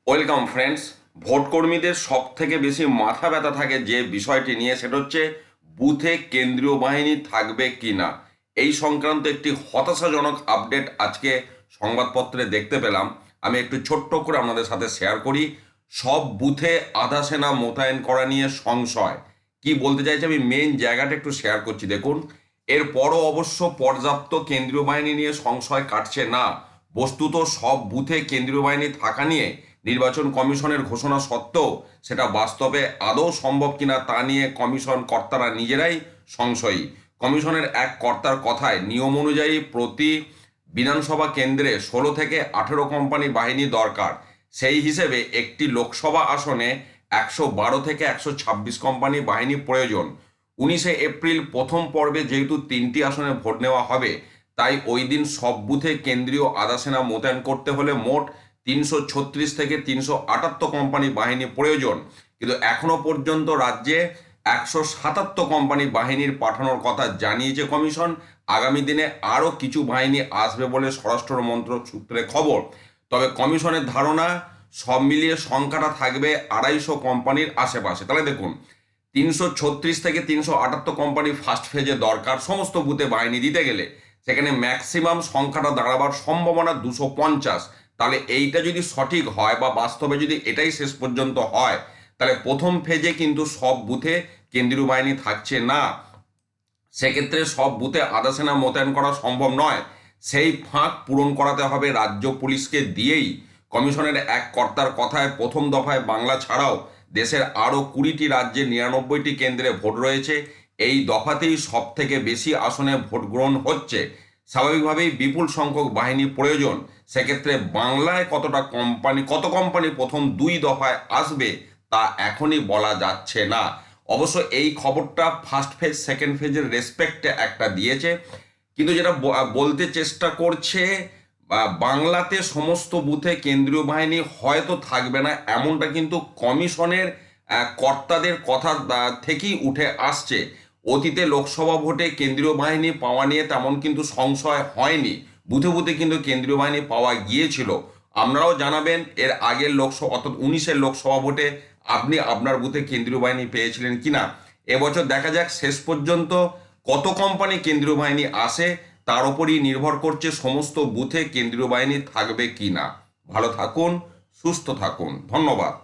Welcome friends. Vote কর্মীদের সব থেকে বেশি মাথা ব্যথা থাকে যে বিষয়টি নিয়ে, সেটা হচ্ছে বুথে কেন্দ্রীয় বাহিনী থাকবে কি না। এই সংক্রান্ত একটি হতাশাজনক আপডেট আজকে সংবাদপত্রে দেখতে পেলাম। আমি একটু ছোট্ট করে আপনাদের সাথে শেয়ার করি। সব বুথে আধা সেনা মোতায়েন করা নিয়ে সংশয়। কি বলতে চাইছি আমি মেন জায়গাটা একটু শেয়ার করছি, দেখুন। এরপরও অবশ্য পর্যাপ্ত কেন্দ্রীয় বাহিনী নিয়ে সংশয় কাটছে না। বস্তুত সব বুথে কেন্দ্রীয় বাহিনী থাকা নিয়ে নির্বাচন কমিশনের ঘোষণা সত্ত্বেও সেটা বাস্তবে আদৌ সম্ভব কিনা তা নিয়ে কমিশন কর্তারা নিজেরাই সংশয়ী। কমিশনের এক কর্তার কথায় নিয়ম অনুযায়ী প্রতি বিধানসভা কেন্দ্রে 16 থেকে 18 কোম্পানি বাহিনী দরকার। সেই হিসেবে একটি লোকসভা আসনে 112 থেকে 126 কোম্পানি বাহিনী প্রয়োজন। 19শে এপ্রিল প্রথম পর্বে যেহেতু 3টি আসনে ভোট নেওয়া হবে, তাই ওই দিন সব বুথে কেন্দ্রীয় আধা সেনা মোতায়েন করতে হলে মোট 336 থেকে 378 কোম্পানি বাহিনী প্রয়োজন। কিন্তু এখনো পর্যন্ত রাজ্যে 177 কোম্পানি বাহিনীর পাঠানোর কথা জানিয়েছে কমিশন। আগামী দিনে আরও কিছু বাহিনী আসবে বলে স্বরাষ্ট্র মন্ত্রক সূত্রে খবর। তবে কমিশনের ধারণা সব মিলিয়ে সংখ্যাটা থাকবে 250 কোম্পানির আশেপাশে। তাহলে দেখুন, 336 থেকে 378 কোম্পানি ফার্স্ট ফেজে দরকার সমস্ত বুথে বাহিনী দিতে গেলে। সেখানে ম্যাক্সিমাম সংখ্যাটা দাঁড়াবার সম্ভাবনা 250। তাহলে এইটা যদি সঠিক হয় বা বাস্তবে যদি এটাই শেষ পর্যন্ত হয়, তাহলে প্রথম ফেজে কিন্তু সব বুথে কেন্দ্রীয় বাহিনী থাকছে না। সেক্ষেত্রে সব বুথে আধা সেনা মোতায়েন করা সম্ভব নয়। সেই ফাঁক পূরণ করাতে হবে রাজ্য পুলিশকে দিয়েই। কমিশনের এক কর্তার কথায় প্রথম দফায় বাংলা ছাড়াও দেশের আরও 20টি রাজ্যে 99টি কেন্দ্রে ভোট রয়েছে। এই দফাতেই সব থেকে বেশি আসনে ভোট গ্রহণ হচ্ছে। স্বাভাবিকভাবেই বিপুল সংখ্যক বাহিনী প্রয়োজন। সেক্ষেত্রে বাংলায় কত কোম্পানি প্রথম 2 দফায় আসবে তা এখনই বলা যাচ্ছে না। অবশ্য এই খবরটা ফার্স্ট ফেজ সেকেন্ড ফেজের রেসপেক্টে একটা দিয়েছে, কিন্তু যেটা বলতে চেষ্টা করছে, বাংলাতে সমস্ত বুথে কেন্দ্রীয় বাহিনী হয়তো থাকবে না, এমনটা কিন্তু কমিশনের কর্তাদের কথা থেকেই উঠে আসছে। অতীতে লোকসভা ভোটে কেন্দ্রীয় বাহিনী পাওয়া নিয়ে তেমন কিন্তু সংশয় হয়নি। বুথে বুথে কিন্তু কেন্দ্রীয় বাহিনী পাওয়া গিয়েছিল। আপনারাও জানাবেন এর আগের লোকসভা অর্থাৎ 19-এর লোকসভা ভোটে আপনি আপনার বুথে কেন্দ্রীয় বাহিনী পেয়েছিলেন কিনা। এবছর দেখা যাক শেষ পর্যন্ত কত কোম্পানি কেন্দ্রীয় বাহিনী আসে, তার উপরই নির্ভর করছে সমস্ত বুথে কেন্দ্রীয় বাহিনী থাকবে কিনা। ভালো থাকুন, সুস্থ থাকুন, ধন্যবাদ।